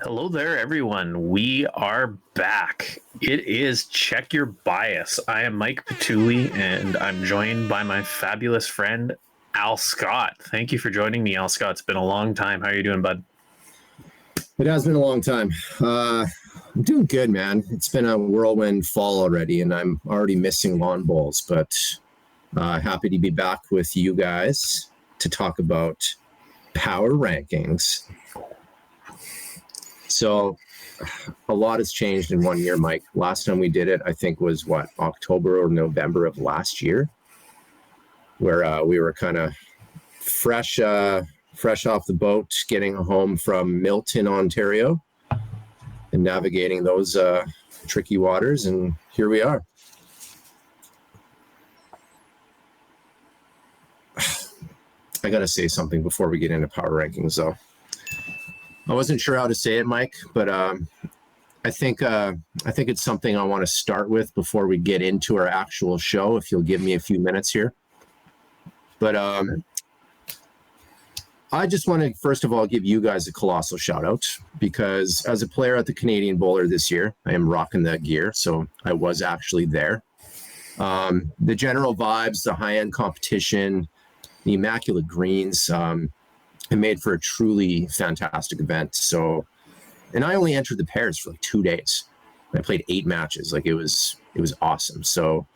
Hello there, everyone. We are back. It is Check Your Bias. I am Mike Pituley, and I'm joined by my fabulous friend, Al Scott. Thank you for joining me, Al Scott. It's been a long time. How are you doing, bud? It has been a long time. I'm doing good, man. It's been a whirlwind fall already, and I'm already missing lawn bowls, but happy to be back with you guys to talk about power rankings. So a lot has changed in 1 year, Mike. Last time we did it, I think was October or November of last year, where we were kind of fresh off the boat, getting home from Milton, Ontario, and navigating those tricky waters. And here we are. I got to say something before we get into power rankings, though. I wasn't sure how to say it, Mike, but I think it's something I want to start with before we get into our actual show, if you'll give me a few minutes here. But I just want to, first of all, give you guys a colossal shout out, because as a player at the Canadian Bowler this year, I am rocking that gear, so I was actually there. The general vibes, the high-end competition, the immaculate greens, it made for a truly fantastic event. So, and I only entered the pairs for like 2 days. I played 8 matches. Like it was awesome. So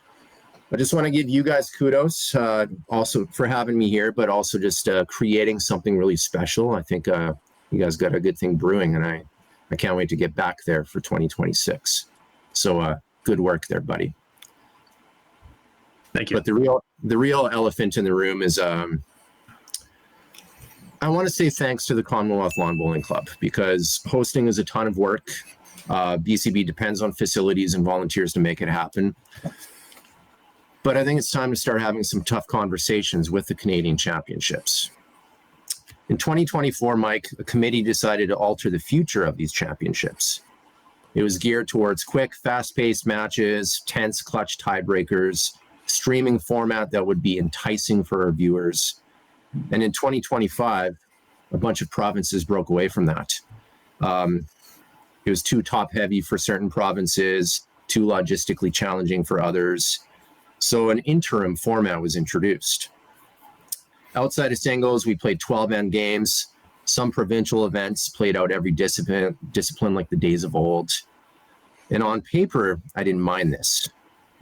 I just want to give you guys kudos also for having me here, but also just creating something really special. I think you guys got a good thing brewing, and I can't wait to get back there for 2026. So good work there, buddy. Thank you. But the real elephant in the room is I want to say thanks to the Commonwealth Lawn Bowling Club, because hosting is a ton of work. BCB depends on facilities and volunteers to make it happen. But I think it's time to start having some tough conversations with the Canadian Championships. In 2024, Mike, a committee decided to alter the future of these championships. It was geared towards quick, fast-paced matches, tense, clutch tiebreakers, streaming format that would be enticing for our viewers. And in 2025, a bunch of provinces broke away from that. It was too top-heavy for certain provinces, too logistically challenging for others. So an interim format was introduced. Outside of singles, we played 12-end games. Some provincial events played out every discipline like the days of old. And on paper, I didn't mind this,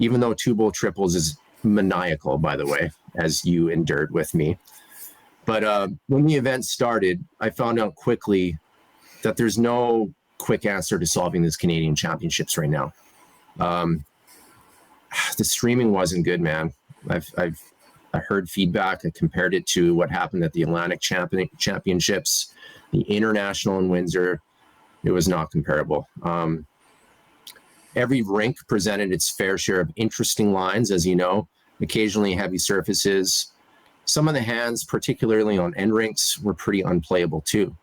even though 2-bowl triples is maniacal, by the way, as you endured with me. But when the event started, I found out quickly that there's no quick answer to solving these Canadian Championships right now. The streaming wasn't good, man. I heard feedback. I compared it to what happened at the Atlantic Championships, the International in Windsor. It was not comparable. Every rink presented its fair share of interesting lines, as you know, occasionally heavy surfaces. Some of the hands, particularly on end rinks, were pretty unplayable too.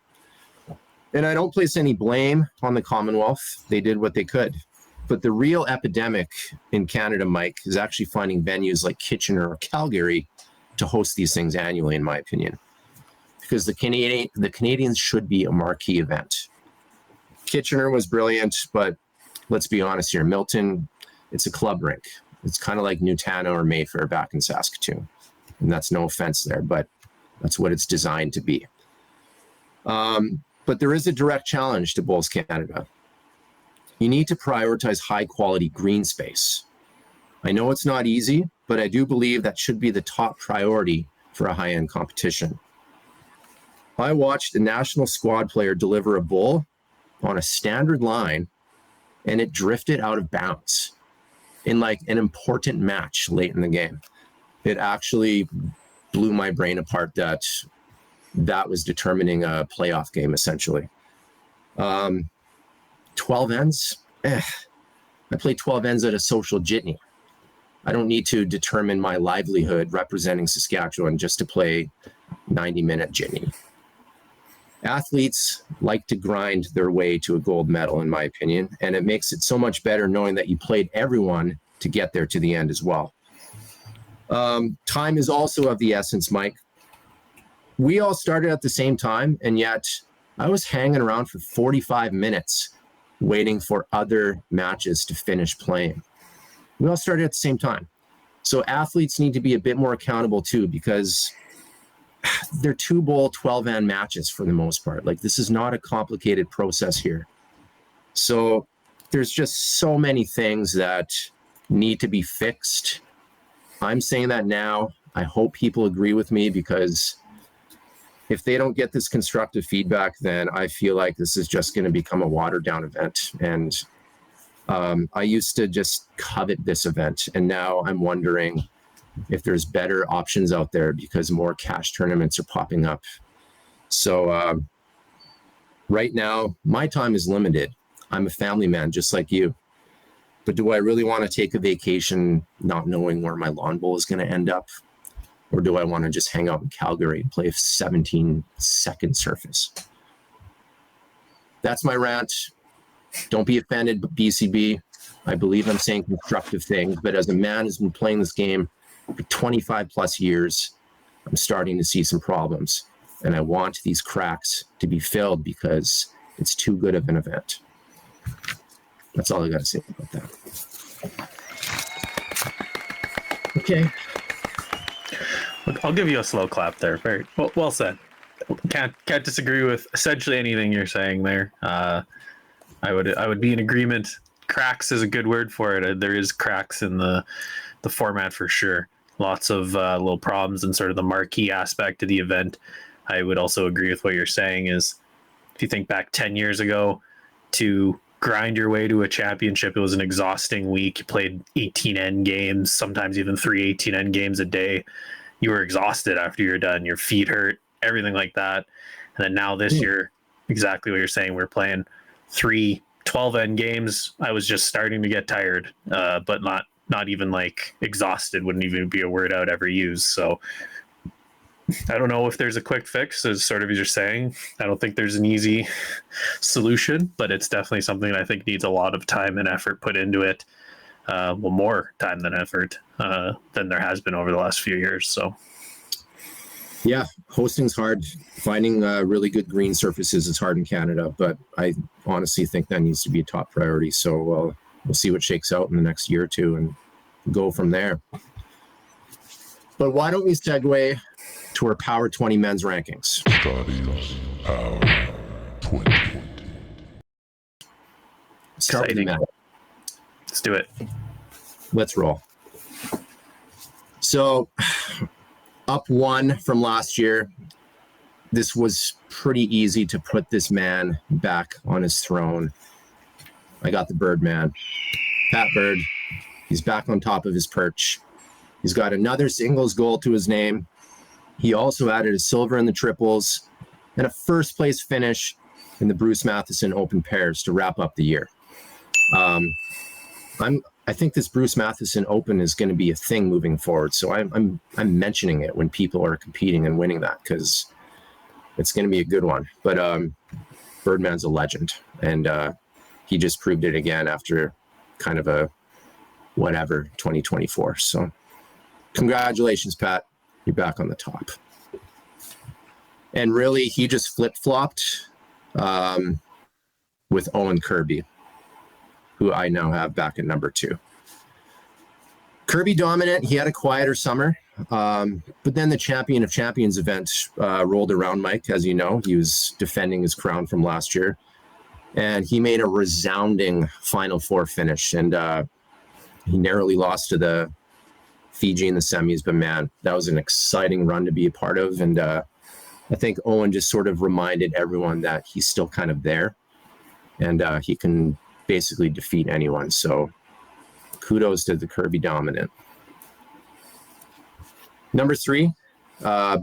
And I don't place any blame on the Commonwealth. They did what they could. But the real epidemic in Canada, Mike, is actually finding venues like Kitchener or Calgary to host these things annually, in my opinion. Because the Canadians should be a marquee event. Kitchener was brilliant, but let's be honest here. Milton, it's a club rink. It's kind of like Newtana or Mayfair back in Saskatoon. And that's no offense there, but that's what it's designed to be. But there is a direct challenge to Bowls Canada. You need to prioritize high-quality green space. I know it's not easy, but I do believe that should be the top priority for a high-end competition. I watched a national squad player deliver a bowl on a standard line, and it drifted out of bounds in like an important match late in the game. It actually blew my brain apart that was determining a playoff game, essentially. 12 ends? I play 12 ends at a social jitney. I don't need to determine my livelihood representing Saskatchewan just to play 90-minute jitney. Athletes like to grind their way to a gold medal, in my opinion, and it makes it so much better knowing that you played everyone to get there to the end as well. Time is also of the essence, Mike. We all started at the same time, and yet I was hanging around for 45 minutes waiting for other matches to finish playing. We all started at the same time. So athletes need to be a bit more accountable too, because they're 2-bowl 12-man matches for the most part. Like, this is not a complicated process here. So there's just so many things that need to be fixed. I'm saying that now. I hope people agree with me, because if they don't get this constructive feedback, then I feel like this is just going to become a watered down event. And I used to just covet this event, and now I'm wondering if there's better options out there, because more cash tournaments are popping up. So right now, my time is limited. I'm a family man, just like you. But do I really want to take a vacation not knowing where my lawn bowl is going to end up? Or do I want to just hang out in Calgary and play a 17-second surface? That's my rant. Don't be offended, but BCB, I believe I'm saying constructive things, but as a man who's been playing this game for 25 plus years, I'm starting to see some problems. And I want these cracks to be filled, because it's too good of an event. That's all I got to say about that. Okay. I'll give you a slow clap there. Very well said. Can't disagree with essentially anything you're saying there. I would be in agreement. Cracks is a good word for it. There is cracks in the format for sure. Lots of little problems and sort of the marquee aspect of the event. I would also agree with what you're saying is, if you think back 10 years ago, to grind your way to a championship, it was an exhausting week. You played 18 end games, sometimes even 3 18 end games a day. You were exhausted after you're done. Your feet hurt, everything like that. And then now this year, exactly what you're saying, we're playing 3 12 end games. I was just starting to get tired, but not even like exhausted. Wouldn't even be a word I would ever use. So I don't know if there's a quick fix, as sort of as you're saying. I don't think there's an easy solution, but it's definitely something that I think needs a lot of time and effort put into it. More time than effort than there has been over the last few years. So, yeah, hosting's hard. Finding really good green surfaces is hard in Canada, but I honestly think that needs to be a top priority. So we'll see what shakes out in the next year or two and go from there. But why don't we segue to our Power 20 men's rankings? Scotty's Power 20. Start with the men. Let's do it. Let's roll. So, up 1 from last year. This was pretty easy to put this man back on his throne. I got the Birdman, Pat Bird. He's back on top of his perch. He's got another singles goal to his name. He also added a silver in the triples and a first place finish in the Bruce Matheson Open Pairs to wrap up the year. I think this Bruce Matheson Open is going to be a thing moving forward. So I'm mentioning it when people are competing and winning that, because it's going to be a good one. But Birdman's a legend, and he just proved it again after kind of a whatever 2024. So congratulations, Pat. You're back on the top. And really, he just flip-flopped with Owen Kirby, who I now have back at number 2. Kirby dominant. He had a quieter summer. But then the Champion of Champions event rolled around, Mike, as you know. He was defending his crown from last year. And he made a resounding Final Four finish. And he narrowly lost to the Fiji in the semis. But, man, that was an exciting run to be a part of. And I think Owen just sort of reminded everyone that he's still kind of there. And he can basically defeat anyone. So kudos to the Kirby dominant. Number 3,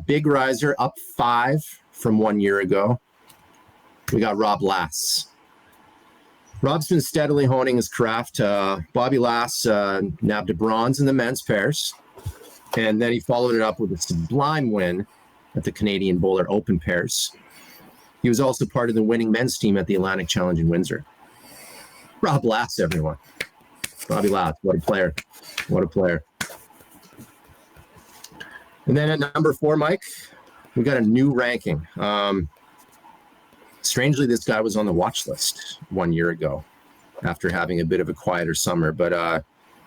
big riser, up 5 from 1 year ago. We got Rob Lass. Rob's been steadily honing his craft. Bobby Lass nabbed a bronze in the men's pairs, and then he followed it up with a sublime win at the Canadian Bowler Open Pairs. He was also part of the winning men's team at the Atlantic Challenge in Windsor. Rob Lass, everyone. Bobby Lass, what a player. What a player. And then at number 4, Mike, we got a new ranking. Strangely, this guy was on the watch list 1 year ago after having a bit of a quieter summer, but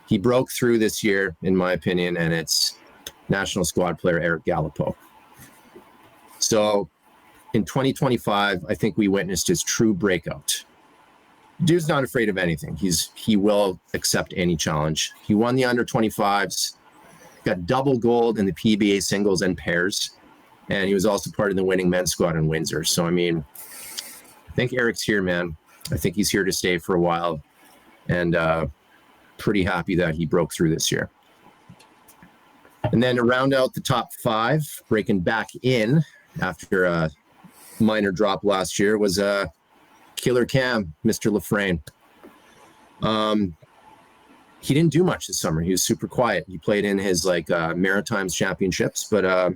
he broke through this year, in my opinion, and it's national squad player Eric Gallipo. So in 2025, I think we witnessed his true breakout. Dude's not afraid of anything. He will accept any challenge. He won the under 25s, got double gold in the PBA singles and pairs, and he was also part of the winning men's squad in Windsor. So, I mean, I think Eric's here, man. I think he's here to stay for a while, and pretty happy that he broke through this year. And then to round out the top 5, breaking back in after a minor drop last year was Killer Cam, Mr. Lafrane. He didn't do much this summer. He was super quiet. He played in his Maritimes championships, but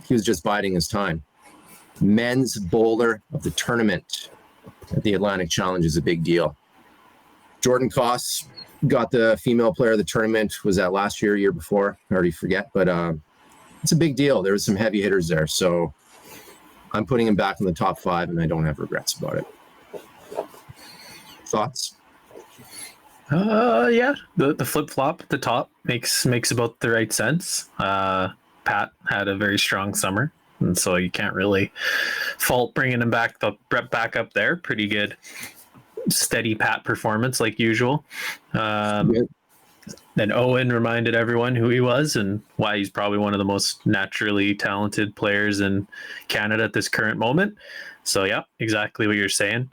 he was just biding his time. Men's bowler of the tournament at the Atlantic Challenge is a big deal. Jordan Koss got the female player of the tournament. Was that last year, year before? I already forget, but it's a big deal. There was some heavy hitters there, so I'm putting him back in the top 5, and I don't have regrets about it. Thoughts? Yeah, the flip flop at the top makes about the right sense. Pat had a very strong summer, and so you can't really fault bringing him back up there. Pretty good, steady Pat performance like usual. Then Owen reminded everyone who he was and why he's probably one of the most naturally talented players in Canada at this current moment. So yeah, exactly what you're saying.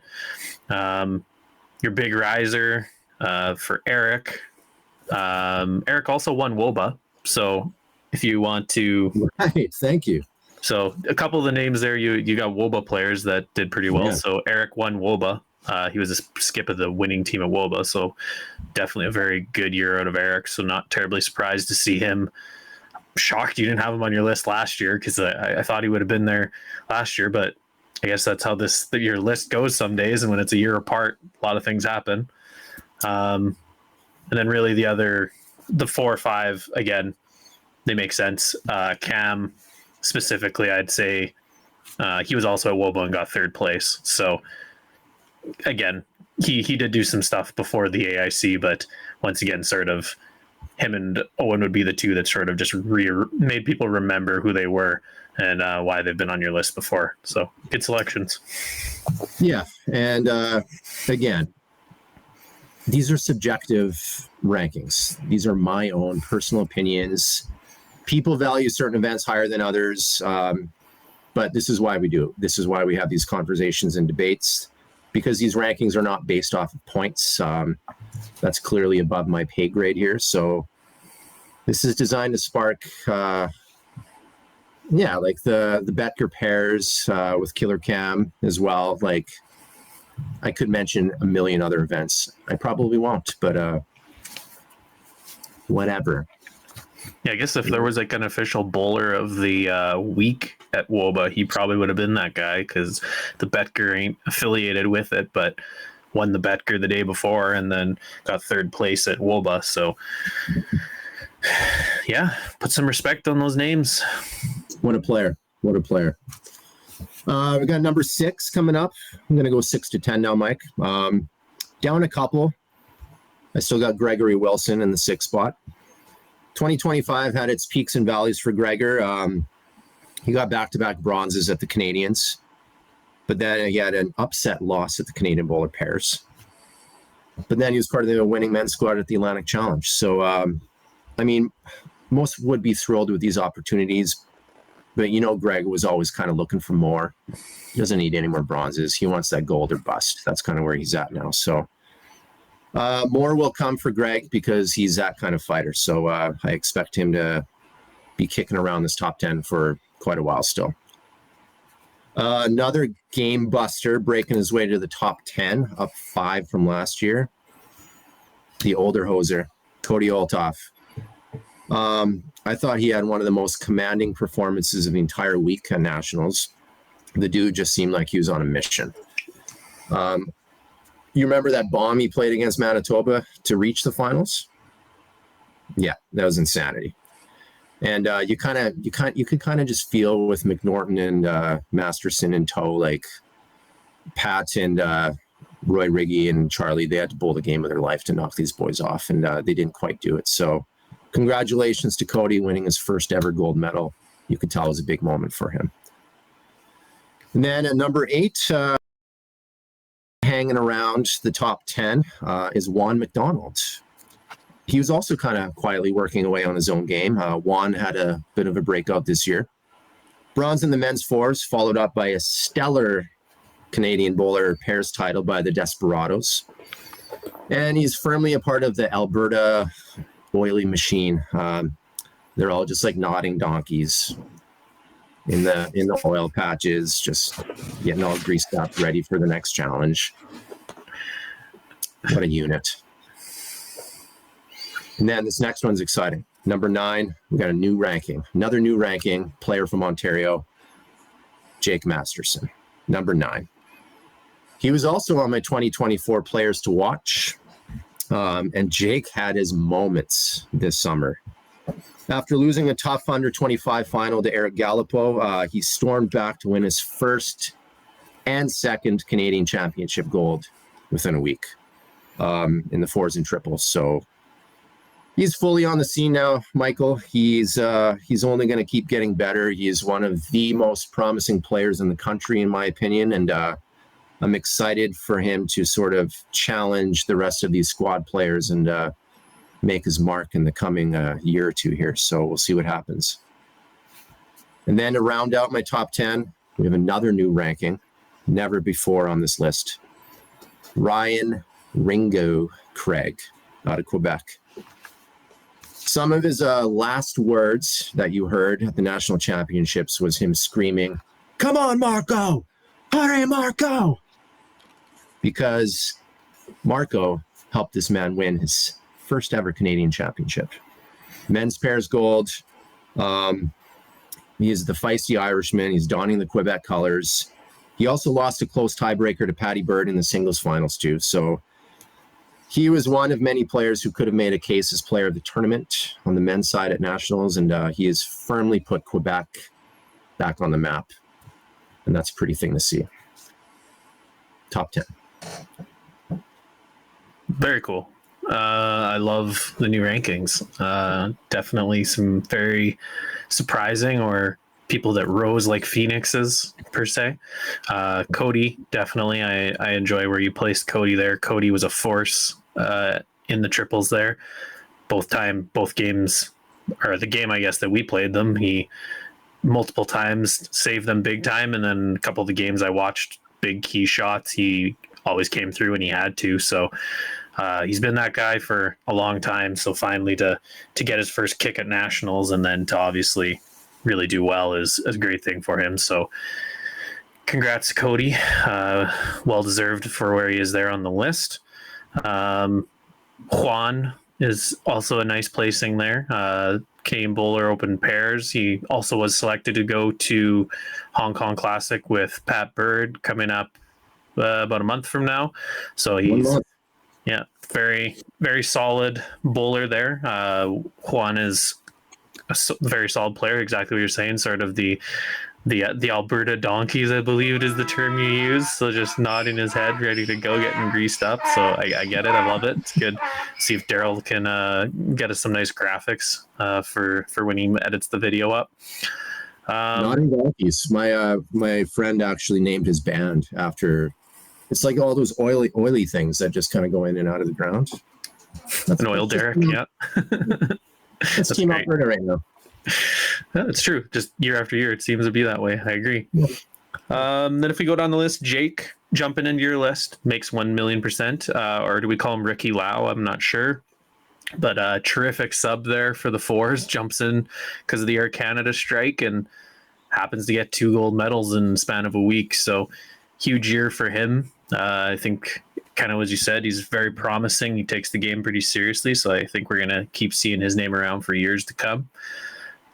Your big riser for Eric. Eric also won WOBA. So if you want to... Right, thank you. So a couple of the names there, you got WOBA players that did pretty well. Yeah. So Eric won WOBA. He was a skip of the winning team at WOBA, so definitely a very good year out of Eric. So not terribly surprised to see him. I'm shocked you didn't have him on your list last year, because I thought he would have been there last year, but I guess that's how your list goes some days, and when it's a year apart, a lot of things happen. And then really the 4 or 5, again, they make sense. Cam specifically, I'd say he was also at WOBA and got 3rd place. So again, he did do some stuff before the AIC, but once again, sort of him and Owen would be the 2 that sort of just made people remember who they were and why they've been on your list before. So good selections. Yeah, and again, these are subjective rankings. These are my own personal opinions. People value certain events higher than others, but this is why we do it. This is why we have these conversations and debates, because these rankings are not based off of points. That's clearly above my pay grade here. So this is designed to spark, like the Betker pairs with Killer Cam as well. Like, I could mention a million other events. I probably won't, but whatever. Yeah, I guess if there was like an official bowler of the week at WOBA, he probably would have been that guy, because the Betker ain't affiliated with it, but won the Betker the day before and then got 3rd place at WOBA. So yeah, put some respect on those names. What a player. What a player. We got number 6 coming up. I'm going to go 6 to 10 now, Mike. Down a couple. I still got Gregory Wilson in the 6th spot. 2025 had its peaks and valleys for Gregor. He got back-to-back bronzes at the Canadians, but then he had an upset loss at the Canadian Bowler Pairs. But then he was part of the winning men's squad at the Atlantic Challenge. So, I mean, most would be thrilled with these opportunities, but Greg was always kind of looking for more. He doesn't need any more bronzes. He wants that gold or bust. That's kind of where he's at now. So more will come for Greg, because he's that kind of fighter. So I expect him to be kicking around this top 10 for quite a while still. Another game buster breaking his way to the top 10, up 5 from last year. The older hoser, Cody Olthoff. I thought he had one of the most commanding performances of the entire week at Nationals. The dude just seemed like he was on a mission. You remember that bomb he played against Manitoba to reach the finals? Yeah, that was insanity. And you could kind of just feel with McNorton and Masterson in tow, like Pat and Roy Riggy and Charlie, they had to bowl the game of their life to knock these boys off, and they didn't quite do it. So congratulations to Cody winning his first ever gold medal. You could tell it was a big moment for him. And then at number 8, hanging around the top 10 is Juan McDonald. He was also kind of quietly working away on his own game. Juan had a bit of a breakout this year. Bronze in the men's fours, followed up by a stellar Canadian bowler pairs title by the Desperados. And he's firmly a part of the Alberta oily machine. They're all just like nodding donkeys in the oil patches, just getting all greased up, ready for the next challenge. What a unit. And then this next one's exciting. Number 9, we got a new ranking. Another new ranking, player from Ontario, Jake Masterson, number 9. He was also on my 2024 players to watch. And Jake had his moments this summer. After losing a tough under 25 final to Eric Gallipo, he stormed back to win his first and second Canadian Championship gold within a week in the fours and triples. So he's fully on the scene now, Michael. He's only going to keep getting better. He is one of the most promising players in the country, in my opinion, and I'm excited for him to sort of challenge the rest of these squad players and make his mark in the coming year or two here. So we'll see what happens. And then to round out my top 10, we have another new ranking, never before on this list. Ryan Ringo Craig out of Quebec. Some of his last words that you heard at the national championships was him screaming, "Come on, Marco! Hurry, Marco!" Because Marco helped this man win his first ever Canadian championship. Men's pairs gold. He is the feisty Irishman. He's donning the Quebec colors. He also lost a close tiebreaker to Patty Bird in the singles finals too. So he was one of many players who could have made a case as player of the tournament on the men's side at nationals, and he has firmly put Quebec back on the map. And that's a pretty thing to see. Top 10. Very cool. I love the new rankings. Definitely some very surprising or people that rose like phoenixes per se. Cody, definitely. I enjoy where you placed Cody there. Cody was a force in the triples there. Both games, or the game I guess that we played them, he multiple times saved them big time, and then a couple of the games I watched, big key shots, he always came through when he had to. So he's been that guy for a long time. So finally to get his first kick at nationals and then to obviously really do well is a great thing for him. So congrats, Cody. Well deserved for where he is there on the list. Juan is also a nice placing there. Canadian Bowler Open Pairs. He also was selected to go to Hong Kong Classic with Pat Bird coming up about a month from now. So he's very, very solid bowler there. Juan is a very solid player, exactly what you're saying, sort of the Alberta donkeys, I believe it is the term you use. So just nodding his head, ready to go, getting greased up. So I get it. I love it. It's good. See if Daryl can get us some nice graphics for when he edits the video up. Nodding donkeys. My friend actually named his band after. It's like all those oily things that just kind of go in and out of the ground. An oil derrick, yeah. That's Team Alberta right now. Yeah, it's true. Just year after year, it seems to be that way. I agree. Then if we go down the list, Jake jumping into your list makes 1,000,000%. Or do we call him Ricky Lau? I'm not sure. But terrific sub there for the fours. Jumps in because of the Air Canada strike and happens to get 2 gold medals in the span of a week. So huge year for him. I think kind of as you said, he's very promising. He takes the game pretty seriously. So I think we're going to keep seeing his name around for years to come.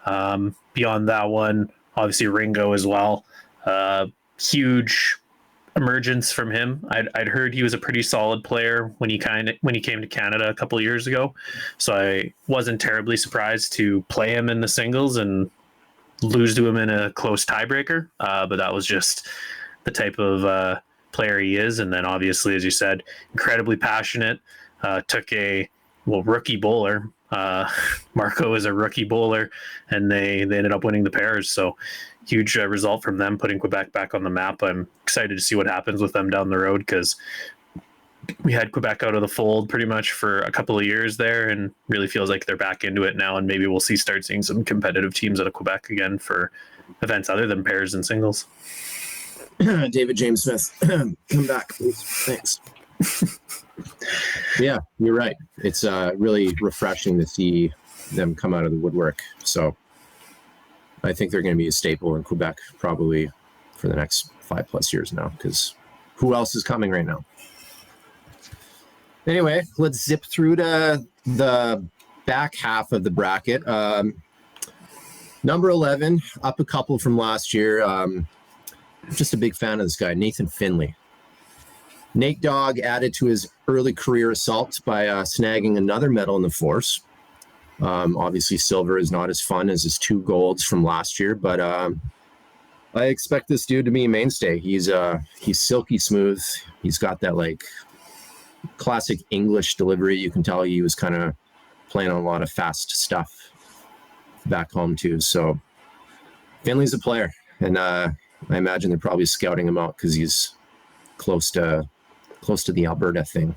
Beyond that one, obviously Ringo as well. Huge emergence from him. I'd heard he was a pretty solid player when he came to Canada a couple of years ago. So I wasn't terribly surprised to play him in the singles and lose to him in a close tiebreaker. But that was just the type of player he is. And then obviously, as you said, incredibly passionate, took a rookie bowler. Marco is a rookie bowler, and they ended up winning the pairs. So huge result from them, putting Quebec back on the map. I'm excited to see what happens with them down the road, because we had Quebec out of the fold pretty much for a couple of years there, and really feels like they're back into it now. And maybe we'll start seeing some competitive teams out of Quebec again for events other than pairs and singles. David James Smith, come back, please. Thanks. Yeah, you're right. It's really refreshing to see them come out of the woodwork. So I think they're going to be a staple in Quebec probably for the next 5+ years now, because who else is coming right now? Anyway, let's zip through to the back half of the bracket. Number 11, up a couple from last year. I'm just a big fan of this guy, Nathan Finley. Nate Dogg added to his early career assault by snagging another medal in the force. Obviously, silver is not as fun as his 2 golds from last year, but I expect this dude to be a mainstay. He's silky smooth. He's got that like classic English delivery. You can tell he was kind of playing on a lot of fast stuff back home too. So Finley's a player, and I imagine they're probably scouting him out because he's close to the Alberta thing.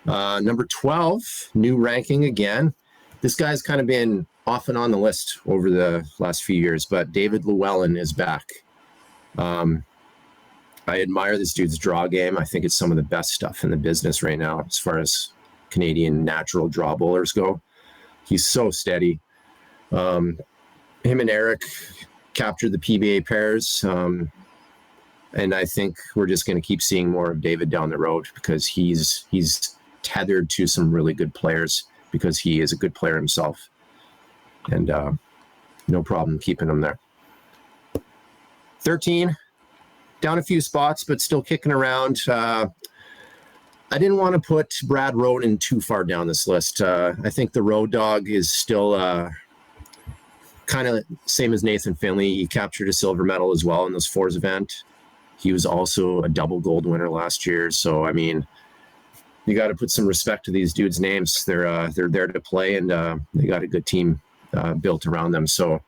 Number 12, new ranking again. This guy's kind of been off and on the list over the last few years, but David Llewellyn is back. I admire this dude's draw game. I think it's some of the best stuff in the business right now as far as Canadian natural draw bowlers go. He's so steady. Him and Eric captured the PBA pairs. And I think we're just going to keep seeing more of David down the road, because he's tethered to some really good players, because he is a good player himself. And no problem keeping him there. 13, down a few spots, but still kicking around. I didn't want to put Brad Roden too far down this list. I think the Road Dog is still kind of same as Nathan Finley. He captured a silver medal as well in this fours event. He was also a double gold winner last year. So, I mean, you got to put some respect to these dudes' names. They're there to play, and they got a good team built around them. So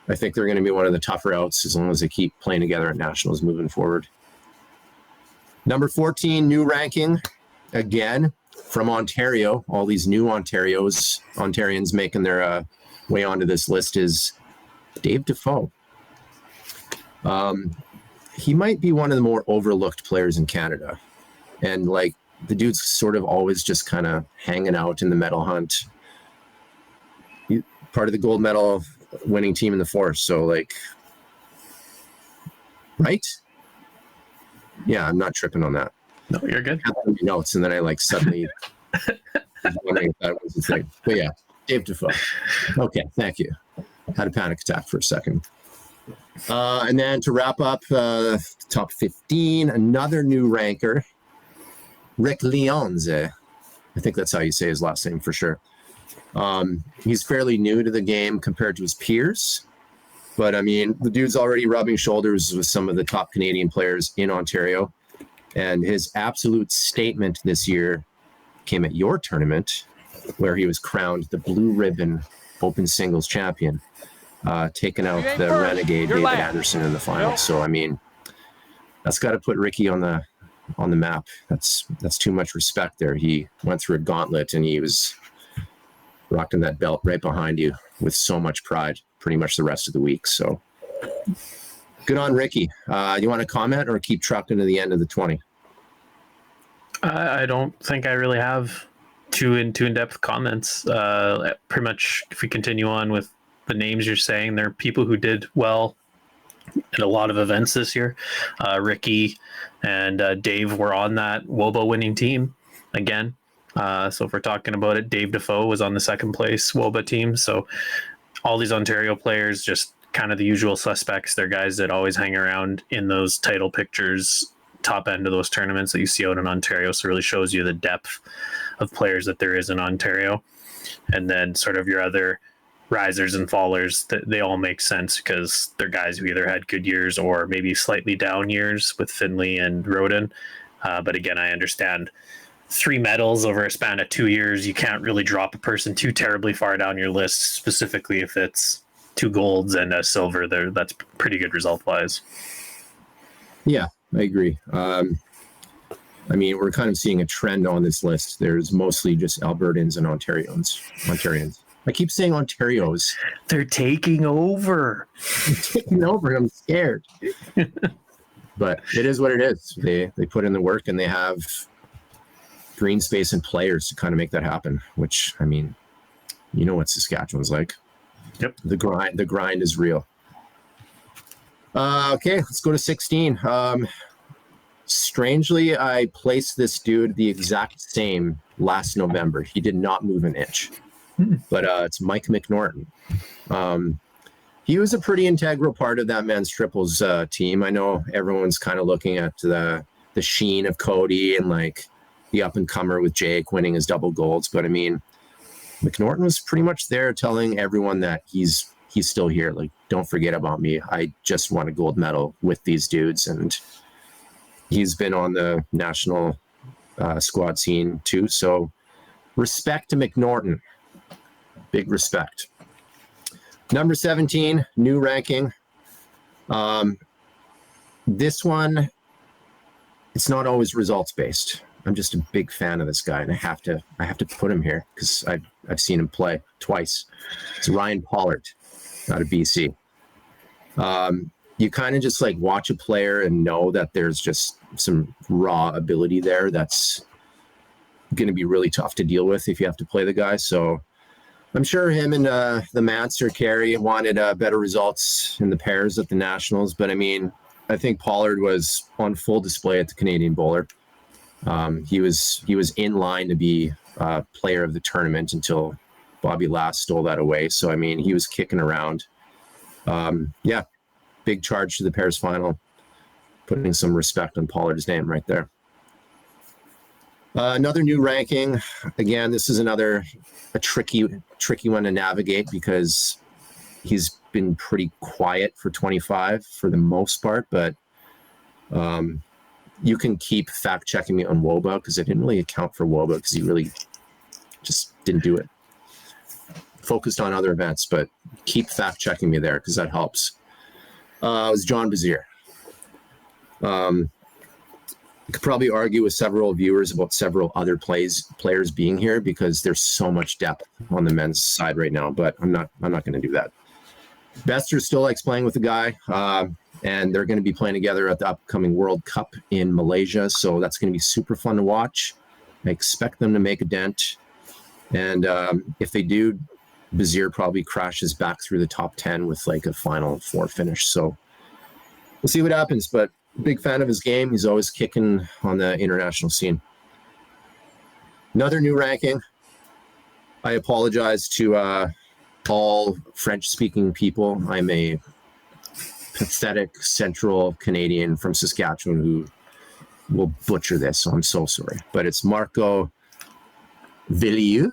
I think they're going to be one of the tougher outs as long as they keep playing together at nationals moving forward. Number 14, new ranking, again, from Ontario. All these new Ontarians making their way onto this list is Dave Defoe. He might be one of the more overlooked players in Canada. And like, the dude's sort of always just kind of hanging out in the medal hunt. Part of the gold medal winning team in the force. So like, right? Yeah, I'm not tripping on that. No, you're good. I have notes, and then I like suddenly was wondering if that was the thing. But yeah, Dave Defoe. Okay, thank you. Had a panic attack for a second. And then to wrap up top 15, another new ranker, Rick Leonze. I think that's how you say his last name for sure. He's fairly new to the game compared to his peers. But, I mean, the dude's already rubbing shoulders with some of the top Canadian players in Ontario. And his absolute statement this year came at your tournament, where he was crowned the Blue Ribbon Open Singles champion, taking out the renegade David Anderson in the finals. So, I mean, that's got to put Ricky on the map. That's too much respect there. He went through a gauntlet, and he was rocking that belt right behind you with so much pride pretty much the rest of the week. So good on Ricky. You want to comment or keep trucking to the end of the 20? I don't think I really have too in-depth comments. Pretty much, if we continue on with the names you're saying, there are people who did well in a lot of events this year. Ricky and Dave were on that WOBA winning team again. So if we're talking about it, Dave Defoe was on the second place WOBA team. So all these Ontario players, just kind of the usual suspects. They're guys that always hang around in those title pictures, top end of those tournaments that you see out in Ontario. So it really shows you the depth of players that there is in Ontario. And then sort of your other risers and fallers, they all make sense because they're guys who either had good years or maybe slightly down years with Finley and Roden. But again, I understand 3 medals over a span of 2 years. You can't really drop a person too terribly far down your list, specifically if it's 2 golds and a silver. There, that's pretty good result wise. Yeah, I agree. I mean, we're kind of seeing a trend on this list. There's mostly just Albertans and Ontarians. I keep saying Ontarios. They're taking over. They're taking over. I'm scared. But it is what it is. They put in the work and they have green space and players to kind of make that happen, which, I mean, you know what Saskatchewan's like. Yep. The grind is real. Okay, let's go to 16. Strangely, I placed this dude the exact same last November. He did not move an inch. But it's Mike McNorton. He was a pretty integral part of that men's triples team. I know everyone's kind of looking at the sheen of Cody and like the up and comer with Jake winning his double golds. But I mean, McNorton was pretty much there telling everyone that he's still here. Like, don't forget about me. I just won a gold medal with these dudes. And he's been on the national squad scene too. So respect to McNorton. Big respect. Number 17, new ranking. This one, it's not always results based. I'm just a big fan of this guy, and I have to put him here because I've seen him play twice. It's Ryan Pollard out of BC. You kind of just like watch a player and know that there's just some raw ability there that's going to be really tough to deal with if you have to play the guy. So I'm sure him and the Mats or Carey wanted better results in the pairs at the Nationals. But I mean, I think Pollard was on full display at the Canadian Bowler. He was in line to be player of the tournament until Bobby Lass stole that away. So, I mean, he was kicking around. Yeah, big charge to the pairs final, putting some respect on Pollard's name right there. Another new ranking. Again, this is a tricky one to navigate because he's been pretty quiet for 25 for the most part, but you can keep fact checking me on WOBA because I didn't really account for WOBA because he really just didn't do it. Focused on other events, but keep fact checking me there because that helps. It was John Bazier. I could probably argue with several viewers about several other players being here because there's so much depth on the men's side right now, but I'm not going to do that. Bester still likes playing with the guy, and they're going to be playing together at the upcoming World Cup in Malaysia, so that's going to be super fun to watch. I expect them to make a dent, and if they do, Bazier probably crashes back through the top 10 with like a Final Four finish, so we'll see what happens, but big fan of his game. He's always kicking on the international scene. Another new ranking. I apologize to all French-speaking people. I'm a pathetic Central Canadian from Saskatchewan who will butcher this, so I'm so sorry. But it's Marco Villieu.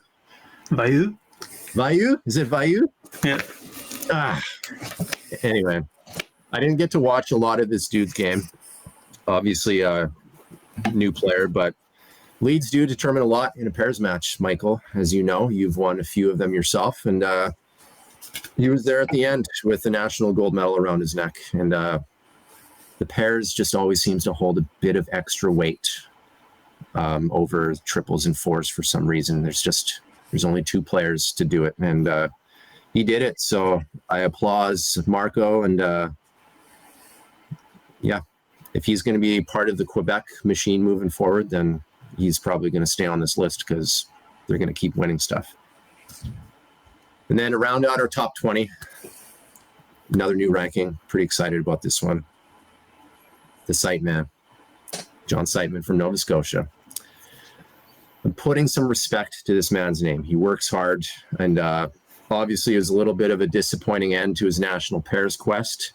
Vaillant? Vaillant? Is it Vaillant? Yeah. Anyway. I didn't get to watch a lot of this dude's game. Obviously a new player, but leads do determine a lot in a pairs match, Michael. As you know, you've won a few of them yourself, and he was there at the end with the national gold medal around his neck. And the pairs just always seems to hold a bit of extra weight over triples and fours for some reason. There's only 2 players to do it, and he did it. So I applaud Marco, and yeah, if he's going to be part of the Quebec machine moving forward, then he's probably going to stay on this list because they're going to keep winning stuff. And then to round out our top 20, another new ranking. Pretty excited about this one. The Sightman, John Sightman from Nova Scotia. I'm putting some respect to this man's name. He works hard, and obviously it was a little bit of a disappointing end to his national pairs quest.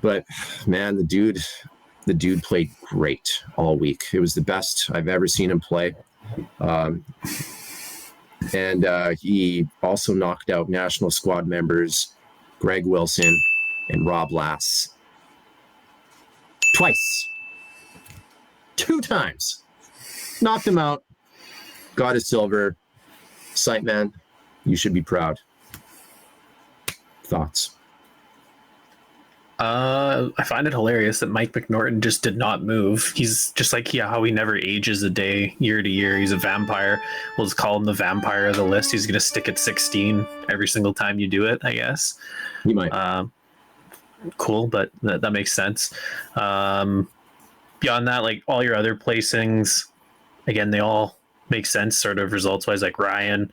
But man, the dude played great all week. It was the best I've ever seen him play. And he also knocked out national squad members Greg Wilson and Rob Lass twice. 2 times. Knocked him out. Got his silver. Sight man, you should be proud. Thoughts? I find it hilarious that Mike McNorton just did not move. He's just like, how he never ages a day year to year. He's a vampire. We'll just call him the vampire of the list. He's going to stick at 16 every single time you do it, I guess. He might. Cool, but that makes sense. Beyond that, like all your other placings, again, they all make sense sort of results wise. Like Ryan,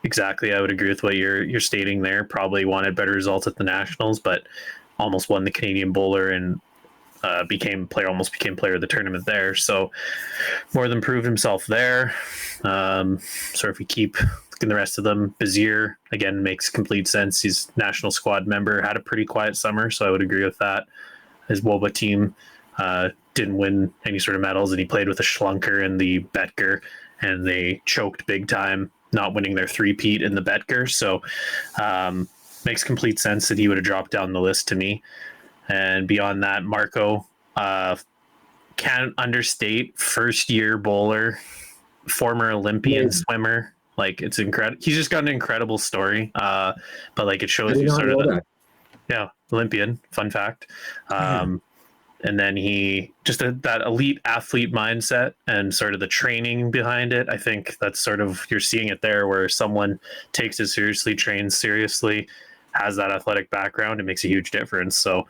exactly, I would agree with what you're stating there. Probably wanted better results at the Nationals, but almost won the Canadian Bowler and almost became player of the tournament there. So more than proved himself there. So if we keep looking the rest of them, Bazier, again, makes complete sense. He's national squad member, had a pretty quiet summer, so I would agree with that. His WOBA team didn't win any sort of medals, and he played with the Schlunker and the Betker, and they choked big time, not winning their three-peat in the Betker. So makes complete sense that he would have dropped down the list to me. And beyond that, Marco, can't understate, first-year bowler, former Olympian swimmer. Like, it's incredible. He's just got an incredible story. But like, it shows you sort of Olympian, fun fact. And then he just that elite athlete mindset and sort of the training behind it. I think that's sort of, you're seeing it there where someone takes it seriously, trains seriously, has that athletic background. It makes a huge difference. So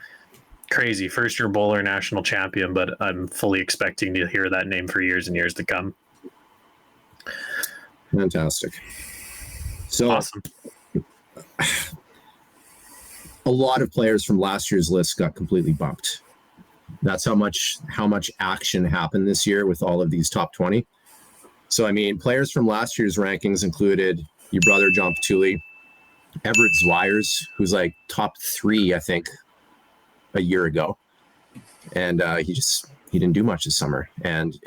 crazy, first year bowler, national champion, but I'm fully expecting to hear that name for years and years to come. Fantastic. So awesome. A lot of players from last year's list got completely bumped. That's how much action happened this year with all of these top 20. So, I mean, players from last year's rankings included your brother, John Pituley, Everett Zwires, who's like top 3, I think, a year ago. And he didn't do much this summer. And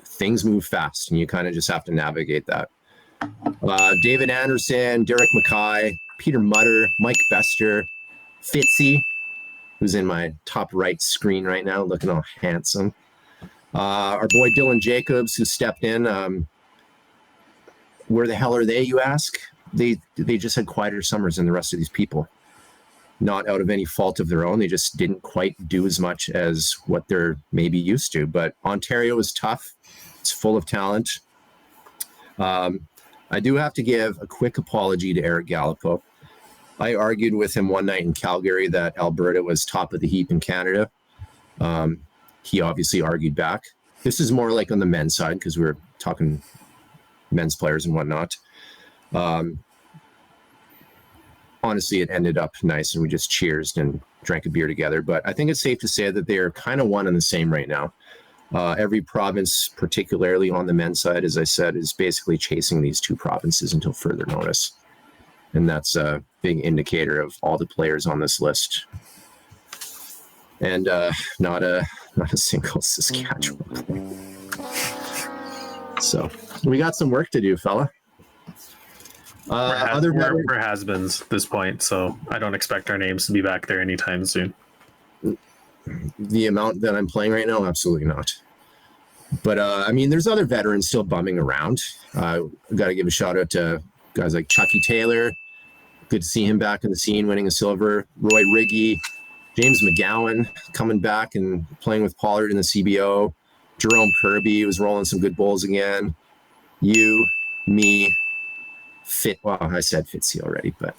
things move fast, and you kind of just have to navigate that. David Anderson, Derek Mackay, Peter Mutter, Mike Bester, Fitzy, who's in my top right screen right now, looking all handsome. Our boy Dylan Jacobs, who stepped in. Where the hell are they, you ask? They just had quieter summers than the rest of these people. Not out of any fault of their own. They just didn't quite do as much as what they're maybe used to. But Ontario is tough. It's full of talent. I do have to give a quick apology to Eric Gallipo. I argued with him one night in Calgary that Alberta was top of the heap in Canada. He obviously argued back. This is more like on the men's side because we were talking men's players and whatnot. Honestly, it ended up nice and we just cheersed and drank a beer together. But I think it's safe to say that they're kind of one and the same right now. Every province, particularly on the men's side, as I said, is basically chasing these 2 provinces until further notice. And that's a big indicator of all the players on this list. And not a single Saskatchewan. So we got some work to do, fella. We're has-beens at this point, so I don't expect our names to be back there anytime soon. The amount that I'm playing right now, absolutely not. But I mean, there's other veterans still bumming around. Got to give a shout out to guys like Chucky Taylor. Good to see him back in the scene, winning a silver. Roy Riggy, James McGowan coming back and playing with Pollard in the CBO. Jerome Kirby was rolling some good bowls again. You, me, well, I said Fitzy already, but.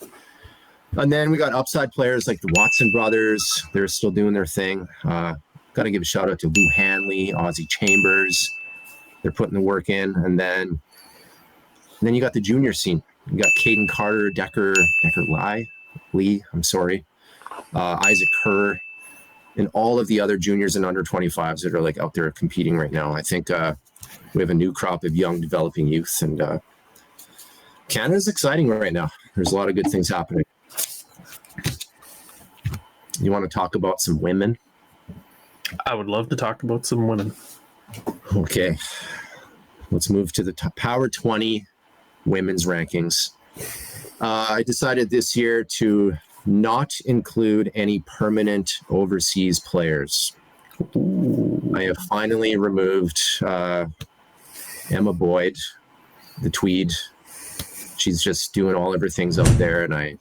And then we got upside players like the Watson brothers. They're still doing their thing. Got to give a shout out to Lou Hanley, Ozzie Chambers. They're putting the work in. And then you got the junior scene. You got Caden Carter, Decker Lee, I'm sorry, Isaac Kerr, and all of the other juniors and under 25s that are like out there competing right now. I think we have a new crop of young developing youth, and Canada's exciting right now. There's a lot of good things happening. You want to talk about some women? I would love to talk about some women. Okay. Let's move to the Power 20 women's rankings. I decided this year to not include any permanent overseas players. Ooh. I have finally removed Emma Boyd, the Tweed. She's just doing all of her things out there, and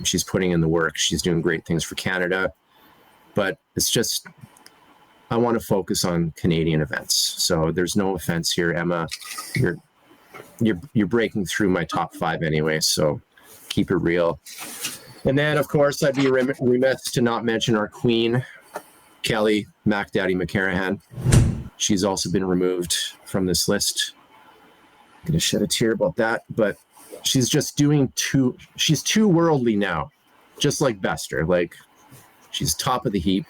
she's putting in the work. She's doing great things for Canada, but it's just I want to focus on Canadian events. So there's no offense here, Emma. You're breaking through my top 5 anyway, so keep it real. And then, of course, I'd be remiss to not mention our queen, Kelly Mac Daddy McCarahan. She's also been removed from this list. I'm going to shed a tear about that, but she's just she's too worldly now, just like Bester. Like, she's top of the heap.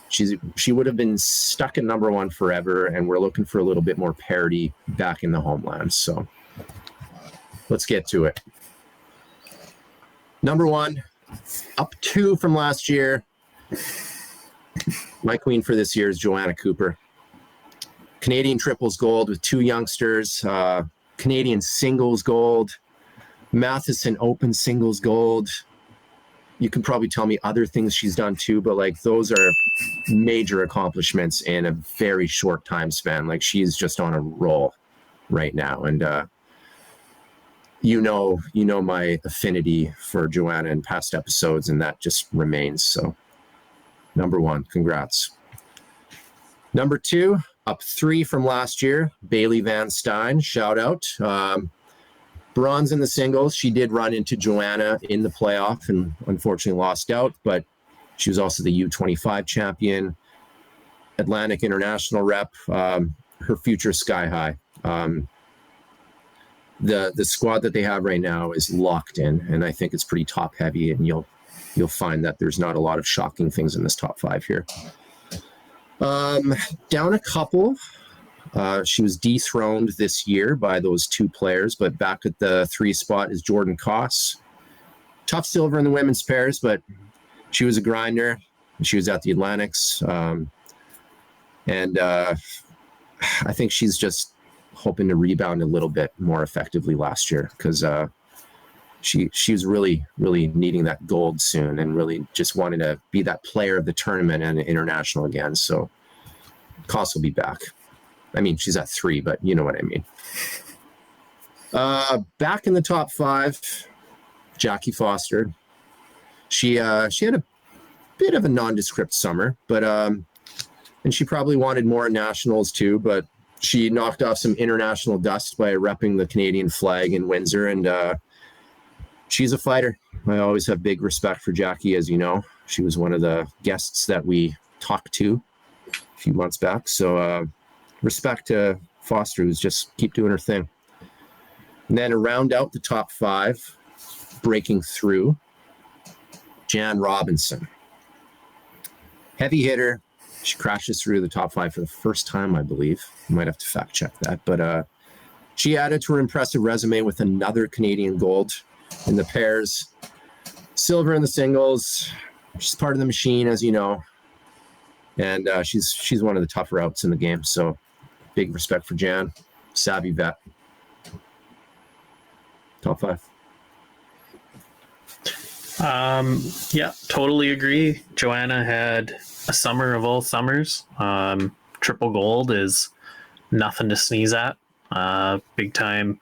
She would have been stuck at number 1 forever, and we're looking for a little bit more parity back in the homeland. So let's get to it. Number 1, up 2 from last year. My queen for this year is Joanna Cooper. Canadian triples gold with 2 youngsters, Canadian singles gold, Matheson Open singles gold. You can probably tell me other things she's done too, but like those are major accomplishments in a very short time span. Like, she's just on a roll right now. And you know my affinity for Joanna in past episodes, and that just remains. So number 1, congrats. Number 2, up 3 from last year, Bailey Van Stein, shout out. Bronze in the singles. She did run into Joanna in the playoff and unfortunately lost out, but she was also the U25 champion, Atlantic International rep. Her future sky high. The squad that they have right now is locked in, and I think it's pretty top heavy, and you'll find that there's not a lot of shocking things in this top 5 here. Down a couple. She was dethroned this year by those 2 players, but back at the 3 spot is Jordan Koss. Tough silver in the women's pairs, but she was a grinder. She was at the Atlantics. And I think she's just hoping to rebound a little bit more effectively last year, because she was really, really needing that gold soon and really just wanting to be that player of the tournament and international again. So Koss will be back. I mean, she's at 3, but you know what I mean. Back in the top 5, Jackie Foster. She had a bit of a nondescript summer, but and she probably wanted more nationals too, but she knocked off some international dust by repping the Canadian flag in Windsor, and she's a fighter. I always have big respect for Jackie, as you know. She was one of the guests that we talked to a few months back, so respect to Foster, who's just keep doing her thing. And then to round out the top 5, breaking through, Jan Robinson. Heavy hitter. She crashes through the top 5 for the first time, I believe. You might have to fact check that. But she added to her impressive resume with another Canadian gold in the pairs. Silver in the singles. She's part of the machine, as you know. And she's one of the tougher outs in the game. So big respect for Jan. Savvy vet. Top 5. Yeah, totally agree. Joanna had a summer of all summers. Triple gold is nothing to sneeze at. Big time.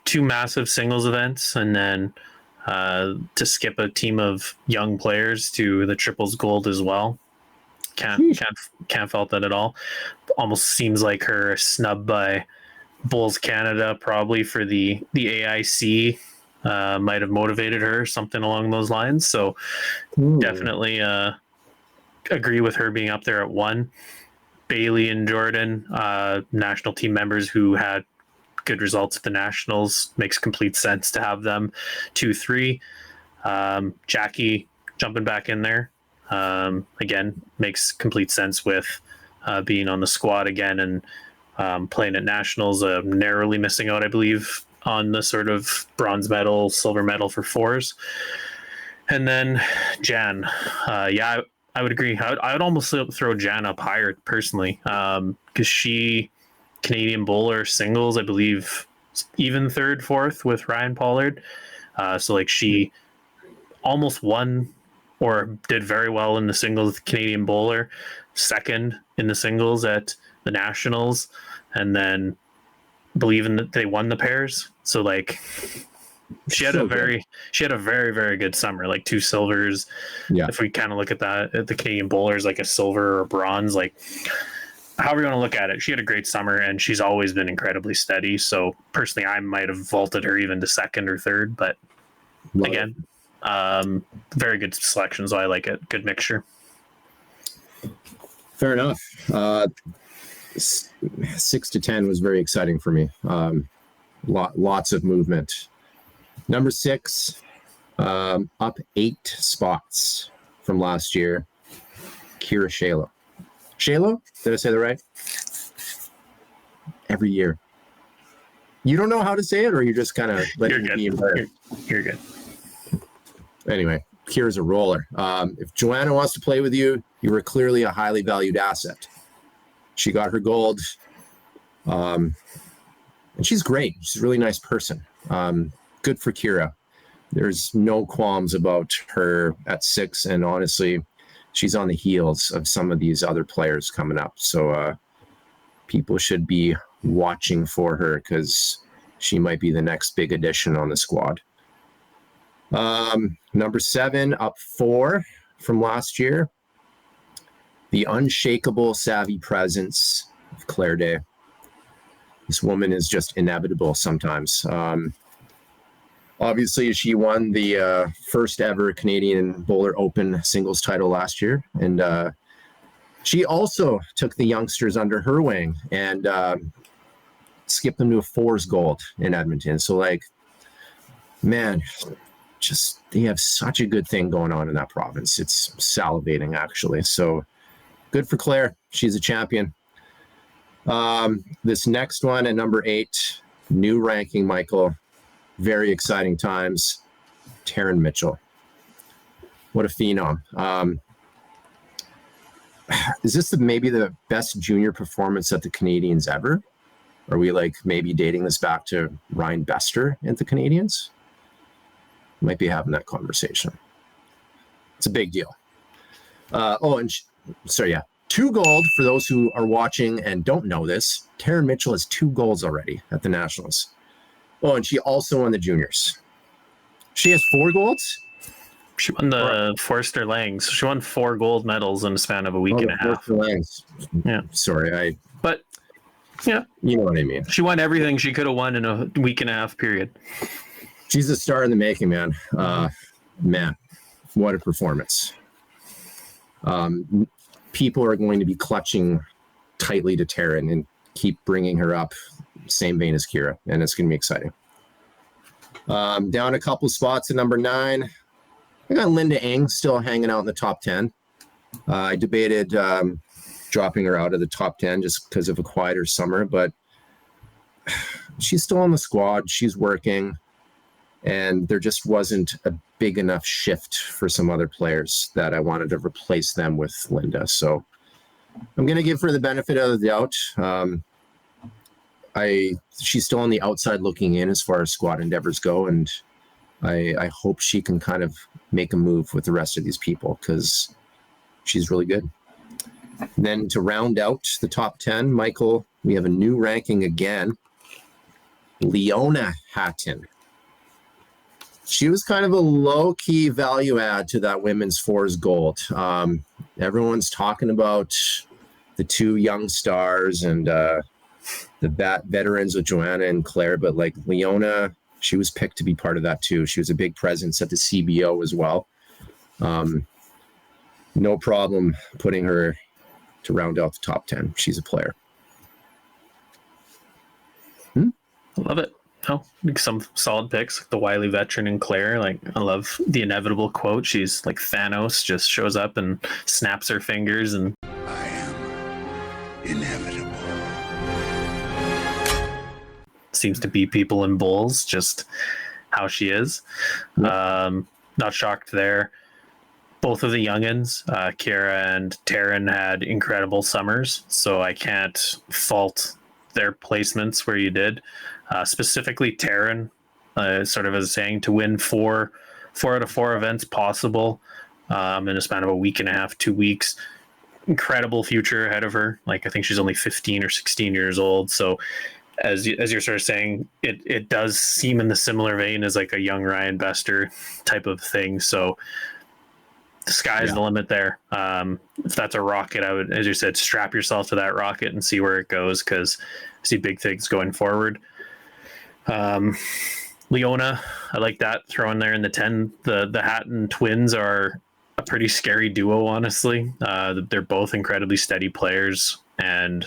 2 massive singles events, and then to skip a team of young players to the triples gold as well. Can't fault that at all. Almost seems like her snub by Bulls Canada probably for the AIC might have motivated her, something along those lines. So definitely agree with her being up there at 1. Bailey and Jordan, national team members who had good results at the Nationals, makes complete sense to have them 2, 3. Jackie jumping back in there, again, makes complete sense with being on the squad again and playing at Nationals, narrowly missing out, I believe, on the sort of bronze medal, silver medal for 4s. And then Jan, I would agree. I would almost throw Jan up higher personally, because she Canadian bowler singles, I believe, even third, fourth with Ryan Pollard. So like she almost won or did very well in the singles Canadian bowler, second in the singles at the Nationals, and then believing that they won the pairs. So like she had she had a very, very good summer, like 2 silvers. Yeah. If we kind of look at that, at the Canadian bowlers, like a silver or bronze, like however you want to look at it, she had a great summer and she's always been incredibly steady. So personally, I might have vaulted her even to second or third, but again, very good selection. So I like it. Good mixture. Fair enough. 6 to 10 was very exciting for me. Lots of movement. Number 6, up 8 spots from last year. Kira Shalo. Shalo? Did I say that right? Every year. You don't know how to say it, or you're just kind of letting it be embarrassed? You're good. Anyway, Kira's a roller. If Joanna wants to play with you, you were clearly a highly valued asset. She got her gold. And she's great. She's a really nice person. Good for Kira. There's no qualms about her at 6. And honestly, she's on the heels of some of these other players coming up. So people should be watching for her because she might be the next big addition on the squad. Number 7, up 4 from last year. The unshakable savvy presence of Claire Day. This woman is just inevitable sometimes. Obviously, she won the first ever Canadian Bowler Open singles title last year. And she also took the youngsters under her wing and skipped them to a 4s gold in Edmonton. So, like, man, just they have such a good thing going on in that province. It's salivating, actually. So good for Claire. She's a champion. This next one at number 8, new ranking, Michael. Very exciting times. Taryn Mitchell. What a phenom. Is this maybe the best junior performance at the Canadians ever? Are we like maybe dating this back to Ryan Bester at the Canadians? Might be having that conversation. It's a big deal. Sorry, 2 gold for those who are watching and don't know this. Taryn Mitchell has 2 golds already at the Nationals. Oh, and she also won the juniors. She has 4 golds? She won the Forster Langs. She won 4 gold medals in the span of a week and a half. Forster Langs. Yeah. Sorry, But, yeah. You know what I mean. She won everything she could have won in a week and a half period. She's a star in the making, man. Man, what a performance. People are going to be clutching tightly to Taryn and keep bringing her up, same vein as Kira, and it's going to be exciting. Down a couple spots at number 9. I got Linda Ng still hanging out in the top 10. I debated dropping her out of the top 10 just because of a quieter summer, but she's still on the squad. She's working. And there just wasn't a big enough shift for some other players that I wanted to replace them with Linda. So I'm going to give her the benefit of the doubt. She's still on the outside looking in as far as squad endeavors go. And I hope she can kind of make a move with the rest of these people because she's really good. And then to round out the top 10, Michael, we have a new ranking again. Leona Hatton. She was kind of a low-key value add to that women's 4s gold. Everyone's talking about the 2 young stars and the veterans with Joanna and Claire, but like Leona, she was picked to be part of that too. She was a big presence at the CBO as well. No problem putting her to round out the top 10. She's a player. Love it. Oh, some solid picks, like the wily veteran and Claire. Like, I love the inevitable quote. She's like Thanos, just shows up and snaps her fingers and I am inevitable. seems to beat people in bowls, just how she is. Not shocked there. Both of the youngins, Kira and Taryn, had incredible summers, so I can't fault their placements where you did. Specifically, Taryn, sort of as saying to win four out of 4 events possible in a span of a week and a half, 2 weeks. Incredible future ahead of her. Like, I think she's only 15 or 16 years old. So as you're sort of saying, it does seem in the similar vein as like a young Ryan Bester type of thing. So the sky's the limit there. If that's a rocket, I would, as you said, strap yourself to that rocket and see where it goes, because I see big things going forward. Leona, I like that, throwing there in the 10. The Hatton twins are a pretty scary duo, honestly. They're both incredibly steady players, and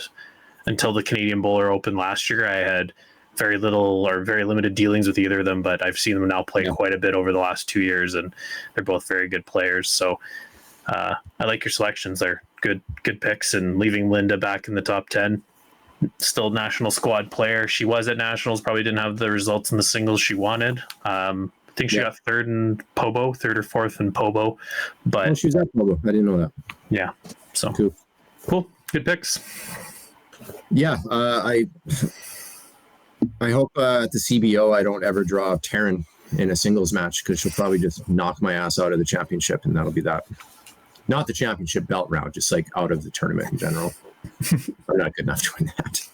until the Canadian Bowler Open last year, I had very little or very limited dealings with either of them, but I've seen them now play quite a bit over the last 2 years, and they're both very good players. So I like your selections. They're good picks, and leaving Linda back in the top 10. Still national squad player. She was at nationals, probably didn't have the results in the singles she wanted. I think she got third or fourth in Pobo, but she was at Pobo. I didn't know that. Yeah, so cool. Good picks. Yeah, I hope at the CBO I don't ever draw Taryn in a singles match, because she'll probably just knock my ass out of the championship, and that'll be that. Not the championship belt round, just like out of the tournament in general. I'm not good enough to win that.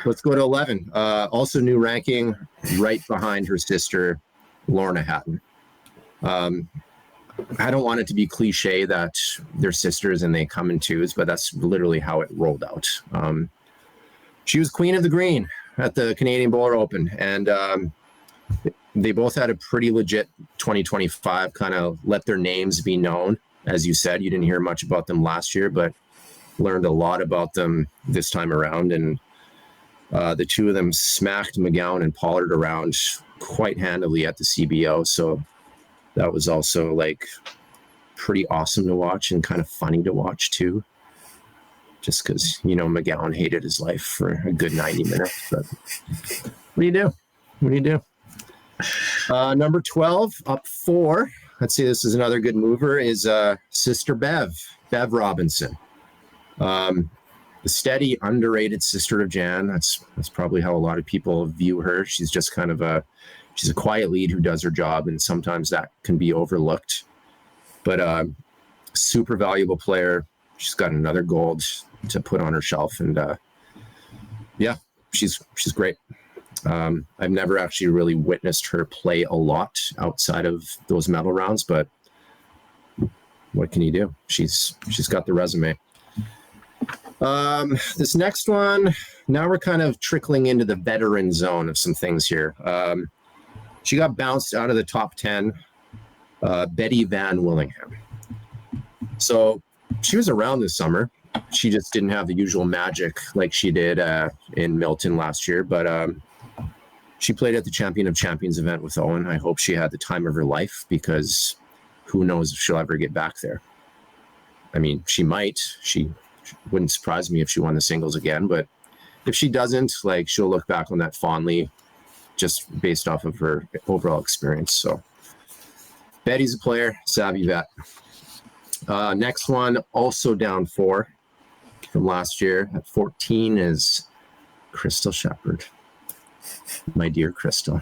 Let's go to 11. Also new ranking, right behind her sister, Lorna Hatton. I don't want it to be cliche that they're sisters and they come in twos, but that's literally how it rolled out. She was queen of the green at the Canadian Bowler Open, and they both had a pretty legit 2025, kind of let their names be known. As you said, you didn't hear much about them last year, but learned a lot about them this time around. And the two of them smacked McGowan and Pollard around quite handily at the CBO. So that was also like pretty awesome to watch, and kind of funny to watch too. Just because, McGowan hated his life for a good 90 minutes. But what do you do? Number 12, up 4. Let's see, this is another good mover, is Sister Bev Robinson. The steady, underrated sister of Jan. That's probably how a lot of people view her. She's just kind of she's a quiet lead who does her job, and sometimes that can be overlooked. But super valuable player. She's got another gold to put on her shelf, and she's great. I've never actually really witnessed her play a lot outside of those medal rounds, but what can you do? She's got the resume. This next one, now we're kind of trickling into the veteran zone of some things here. She got bounced out of the top 10, Betty Van Willingham. So she was around this summer. She just didn't have the usual magic like she did in Milton last year, but she played at the Champion of Champions event with Owen. I hope she had the time of her life, because who knows if she'll ever get back there. I mean, she might. She wouldn't surprise me if she won the singles again, but if she doesn't, like, she'll look back on that fondly, just based off of her overall experience. So Betty's a player, savvy vet. Next one, also down 4 from last year at 14, is Crystal Shepherd. My dear Crystal.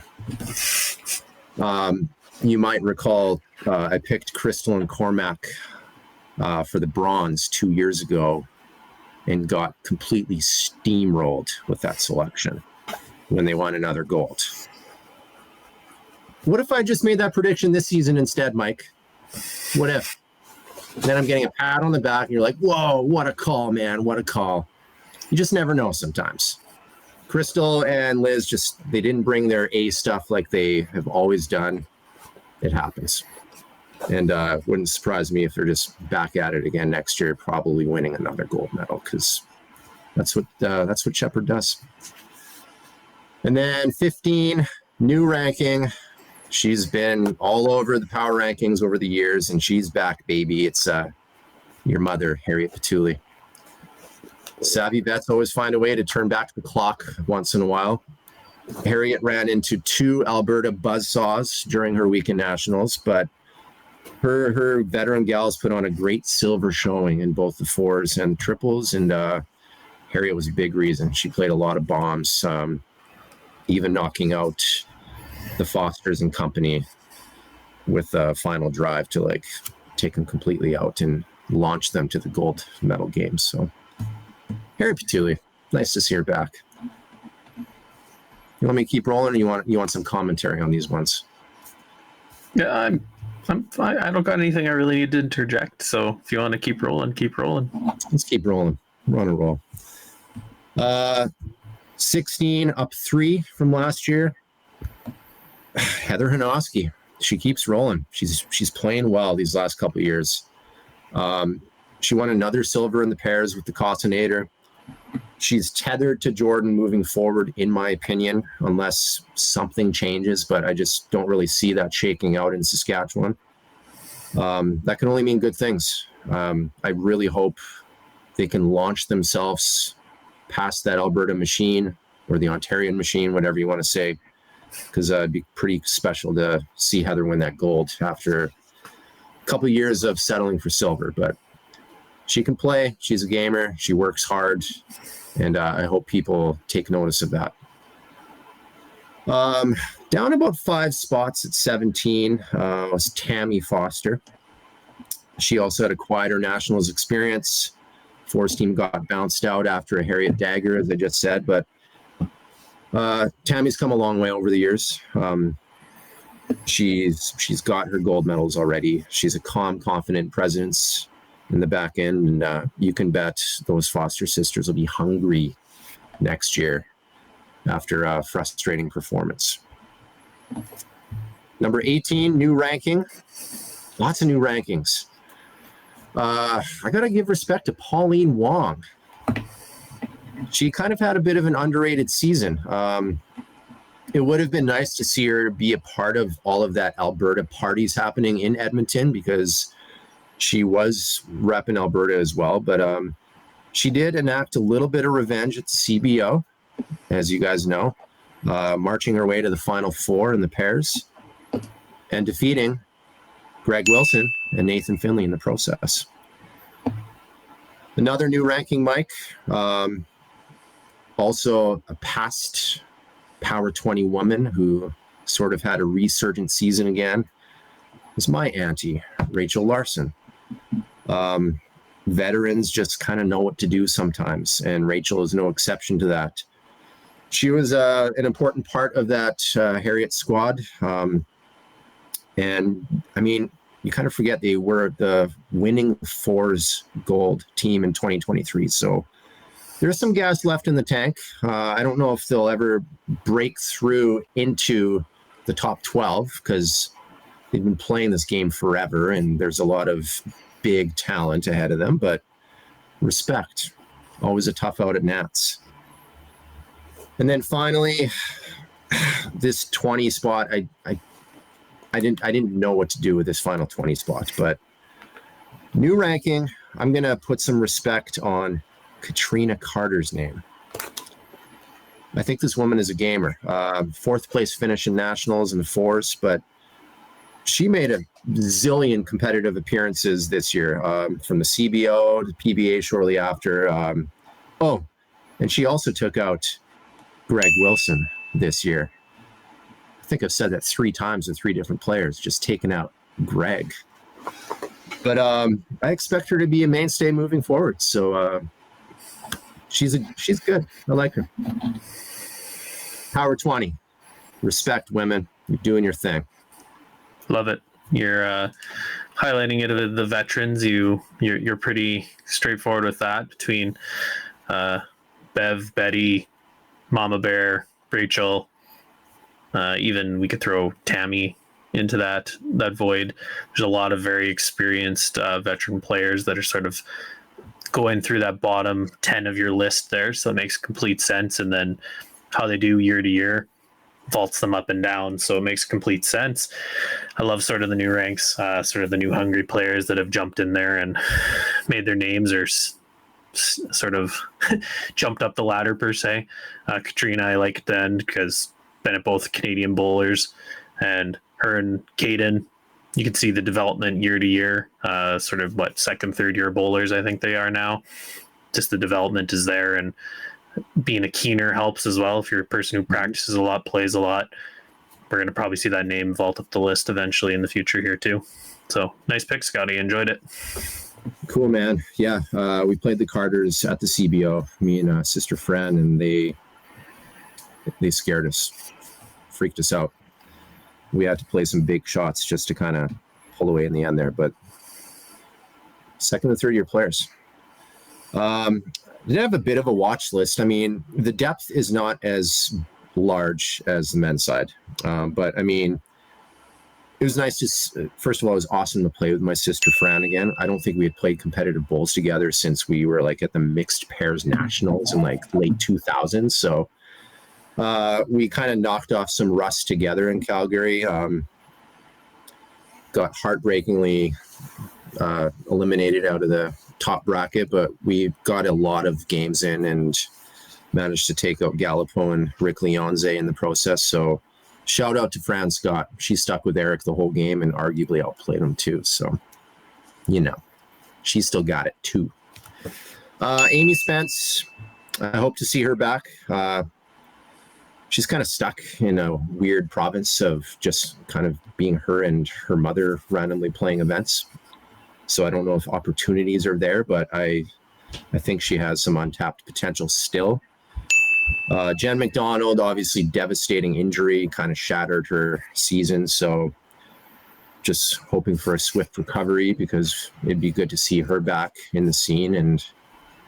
You might recall I picked Crystal and Cormac for the bronze 2 years ago, and got completely steamrolled with that selection when they won another gold. What if I just made that prediction this season instead, Mike? What if? Then I'm getting a pat on the back, and you're like, whoa, what a call, man, what a call. You just never know sometimes. Crystal and Liz they didn't bring their A stuff like they have always done. It happens. And wouldn't surprise me if they're just back at it again next year, probably winning another gold medal, because that's what Shepherd does. And then 15, new ranking. She's been all over the power rankings over the years, and she's back, baby. It's your mother, Harriet Pituley. Savvy vets always find a way to turn back the clock once in a while. Harriet ran into 2 Alberta buzzsaws during her weekend nationals, but her veteran gals put on a great silver showing in both the 4s and triples, and Harriet was a big reason. She played a lot of bombs, even knocking out the Fosters and company with a final drive to like take them completely out and launch them to the gold medal games. So Harriet Pituley, nice to see her back. You want me to keep rolling, or you want some commentary on these ones? Yeah, I don't got anything I really need to interject. So if you want to keep rolling, keep rolling. Let's keep rolling. We're on a roll. 16 up 3 from last year. Heather Hanoski. She keeps rolling. She's playing well these last couple of years. She won another silver in the pairs with the Costinator. She's tethered to Jordan moving forward, in my opinion, unless something changes, but I just don't really see that shaking out in Saskatchewan. That can only mean good things. I really hope they can launch themselves past that Alberta machine or the Ontarian machine, whatever you want to say, because it'd be pretty special to see Heather win that gold after a couple of years of settling for silver. But she can play. She's a gamer. She works hard. And I hope people take notice of that. Down about 5 spots at 17 was Tammy Foster. She also had a quieter nationals experience. Force team got bounced out after a Harriet dagger, as I just said. But Tammy's come a long way over the years. She's got her gold medals already. She's a calm, confident presence in the back end, and you can bet those Foster sisters will be hungry next year after a frustrating performance. Number 18, new ranking. Lots of new rankings. I got to give respect to Pauline Wong. She kind of had a bit of an underrated season. It would have been nice to see her be a part of all of that Alberta parties happening in Edmonton, because she was repping Alberta as well, but she did enact a little bit of revenge at the CBO, as you guys know, marching her way to the Final Four in the pairs and defeating Greg Wilson and Nathan Finley in the process. Another new ranking, Mike, also a past Power 20 woman who sort of had a resurgent season again, is my auntie, Rachel Larson. Veterans just kind of know what to do sometimes, and Rachel is no exception to that. She was an important part of that Harriet squad, and I mean, you kind of forget they were the winning fours gold team in 2023, so there's some gas left in the tank. I don't know if they'll ever break through into the top 12, because they've been playing this game forever and there's a lot of big talent ahead of them, but respect. Always a tough out at Nats. And then finally, this 20 spot, I didn't know what to do with this final 20 spot, but new ranking, I'm going to put some respect on Katrina Carter's name. I think this woman is a gamer. 4th place finish in nationals in the fours, but she made a zillion competitive appearances this year, from the CBO to PBA shortly after. And she also took out Greg Wilson this year. I think I've said that 3 times with 3 different players, just taking out Greg. But I expect her to be a mainstay moving forward. So she's good. I like her. Power 20. Respect, women. You're doing your thing. Love it. You're highlighting it of the veterans. You're pretty straightforward with that, between Bev, Betty, Mama Bear, Rachel. Even we could throw Tammy into that void. There's a lot of very experienced veteran players that are sort of going through that bottom 10 of your list there, so it makes complete sense. And then how they do year to year vaults them up and down, so it makes complete sense. I love sort of the new ranks, sort of the new hungry players that have jumped in there and made their names, or sort of jumped up the ladder per se. Katrina I liked then, because been at both Canadian bowlers, and her and Caden, you can see the development year to year, sort of 2nd, 3rd year bowlers I think they are now. just the development is there, and being a keener helps as well. If you're a person who practices a lot, plays a lot, we're going to probably see that name vault up the list eventually in the future here too. So nice pick, Scotty. Enjoyed it. Cool, man. Yeah, we played the Carters at the CBO, me and Sister Fran, and they scared us, freaked us out. We had to play some big shots just to kind of pull away in the end there, but second and third year players. Did have a bit of a watch list. I mean, the depth is not as large as the men's side, but I mean, it was nice to, first of all, it was awesome to play with my sister Fran again. I don't think we had played competitive bowls together since we were like at the mixed pairs nationals in like late 2000s. So we kind of knocked off some rust together in Calgary. Got heartbreakingly eliminated out of the top bracket, but we got a lot of games in and managed to take out Gallipo and Rick Leonze in the process. So shout out to Fran Scott. She stuck with Eric the whole game and arguably outplayed him too. So, you know, she still got it too. Amy Spence, I hope to see her back. She's kind of stuck in a weird province of just kind of being her and her mother randomly playing events. So I don't know if opportunities are there, but I think she has some untapped potential still. Jen McDonald, obviously devastating injury, kind of shattered her season. So just hoping for a swift recovery, because it'd be good to see her back in the scene and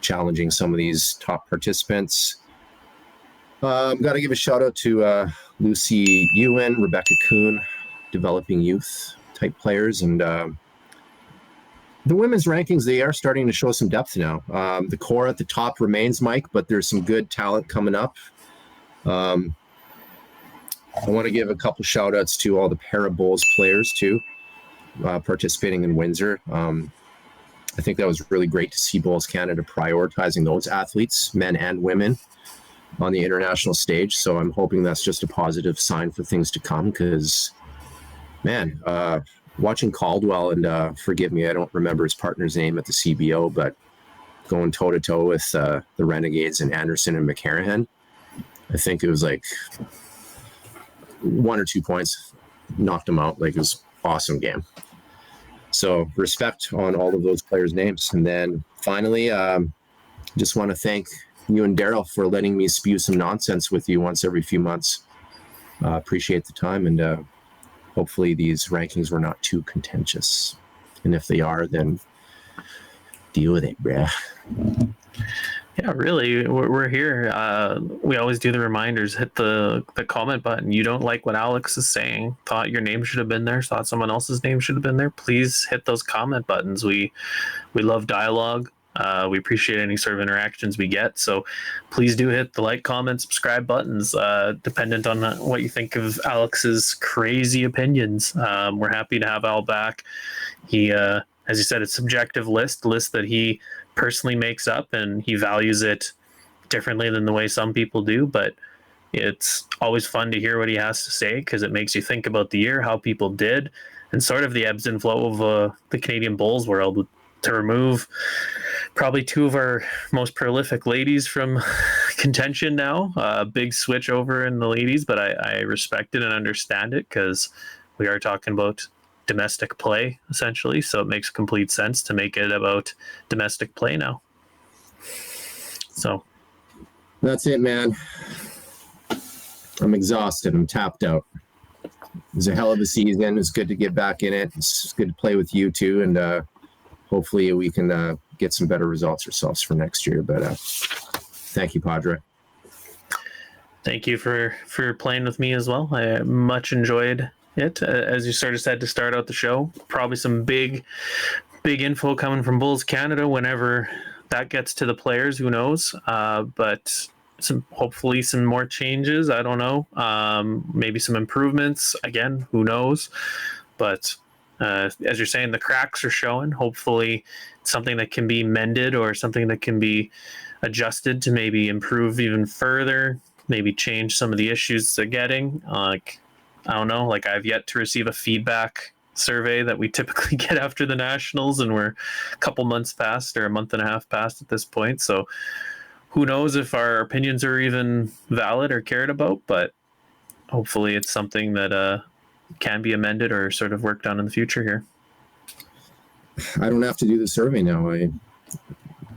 challenging some of these top participants. Got to give a shout out to Lucy Ewan, Rebecca Kuhn, developing youth type players. And the women's rankings, they are starting to show some depth now. The core at the top remains, Mike, but there's some good talent coming up. I want to give a couple shout outs to all the Parabowls players too, participating in Windsor. I think that was really great to see Bowls Canada prioritizing those athletes, men and women, on the international stage. So I'm hoping that's just a positive sign for things to come, because, man, watching Caldwell and forgive me, I don't remember his partner's name at the CBO, but going toe-to-toe with the Renegades and Anderson and McCarrahan, I think it was like 1 or 2 points, knocked him out. Like, it was awesome game. So respect on all of those players' names. And then finally, just want to thank you and Daryl for letting me spew some nonsense with you once every few months. Appreciate the time, and hopefully these rankings were not too contentious. And if they are, then deal with it, bruh. Yeah, really, we're here. We always do the reminders. Hit the comment button. You don't like what Alex is saying, thought your name should have been there, thought someone else's name should have been there, please hit those comment buttons. We love dialogue. We appreciate any sort of interactions we get. So please do hit the like, comment, subscribe buttons, dependent on what you think of Alex's crazy opinions. We're happy to have Al back. He, as you said, it's a subjective list that he personally makes up, and he values it differently than the way some people do. But it's always fun to hear what he has to say, because it makes you think about the year, how people did, and sort of the ebbs and flow of the Canadian Bowls world. To remove probably 2 of our most prolific ladies from contention now, big switch over in the ladies, but I respect it and understand it, because we are talking about domestic play essentially, so it makes complete sense to make it about domestic play now. So that's it, man. I'm exhausted. I'm tapped out. It was a hell of a season. It's good to get back in it. It's good to play with you too, and hopefully we can get some better results ourselves for next year. But thank you, Padre. Thank you for playing with me as well. I much enjoyed it. As you sort of said to start out the show, probably some big info coming from Bulls Canada whenever that gets to the players. Who knows? But hopefully some more changes. I don't know. Maybe some improvements. Again, who knows? But as you're saying, the cracks are showing. Hopefully something that can be mended, or something that can be adjusted to maybe improve even further, maybe change some of the issues they're getting. I don't know, I've yet to receive a feedback survey that we typically get after the Nationals, and we're a couple months past, or a month and a half past at this point. So who knows if our opinions are even valid or cared about, but hopefully it's something that can be amended or sort of worked on in the future here. I don't have to do the survey now.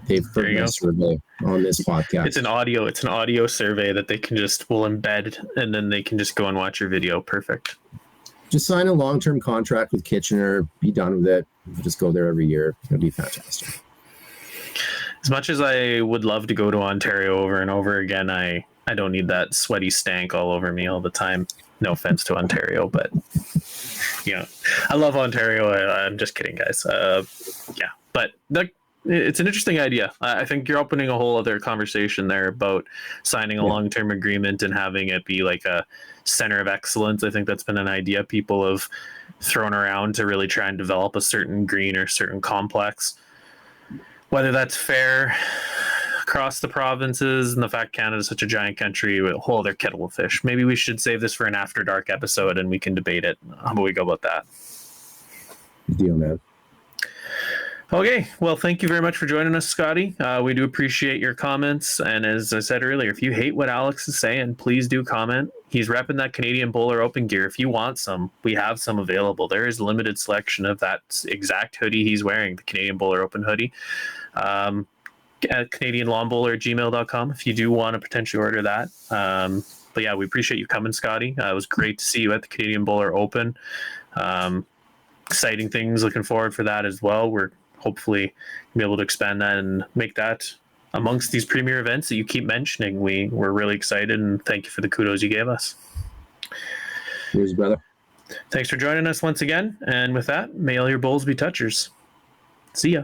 They've heard my go. survey on this podcast. It's an audio survey that will embed, and then they can just go and watch your video. Perfect. Just sign a long-term contract with Kitchener, be done with it. Just go there every year. It'll be fantastic. As much as I would love to go to Ontario over and over again, I don't need that sweaty stank all over me all the time. No offense to Ontario, but I love Ontario. I'm just kidding, guys. But it's an interesting idea. I think you're opening a whole other conversation there about signing a long-term agreement and having it be like a center of excellence. I think that's been an idea people have thrown around to really try and develop a certain green or certain complex. Whether that's fair across the provinces, and the fact Canada's such a giant country with a whole other kettle of fish. Maybe we should save this for an After Dark episode and we can debate it. How about we go about that? Deal, man. Okay, well, thank you very much for joining us, Scotty. We do appreciate your comments. And as I said earlier, if you hate what Alex is saying, please do comment. He's repping that Canadian Bowler Open gear. If you want some, we have some available. There is a limited selection of that exact hoodie he's wearing, the Canadian Bowler Open hoodie. At CanadianLawnBowler@gmail.com if you do want to potentially order that. But yeah, we appreciate you coming, Scotty. It was great to see you at the Canadian Bowler Open. Exciting things, looking forward for that as well. We're hopefully be able to expand that and make that amongst these premier events that you keep mentioning. We're really excited, and thank you for the kudos you gave us. Cheers, brother. Thanks for joining us once again. And with that, may all your bowls be touchers. See ya.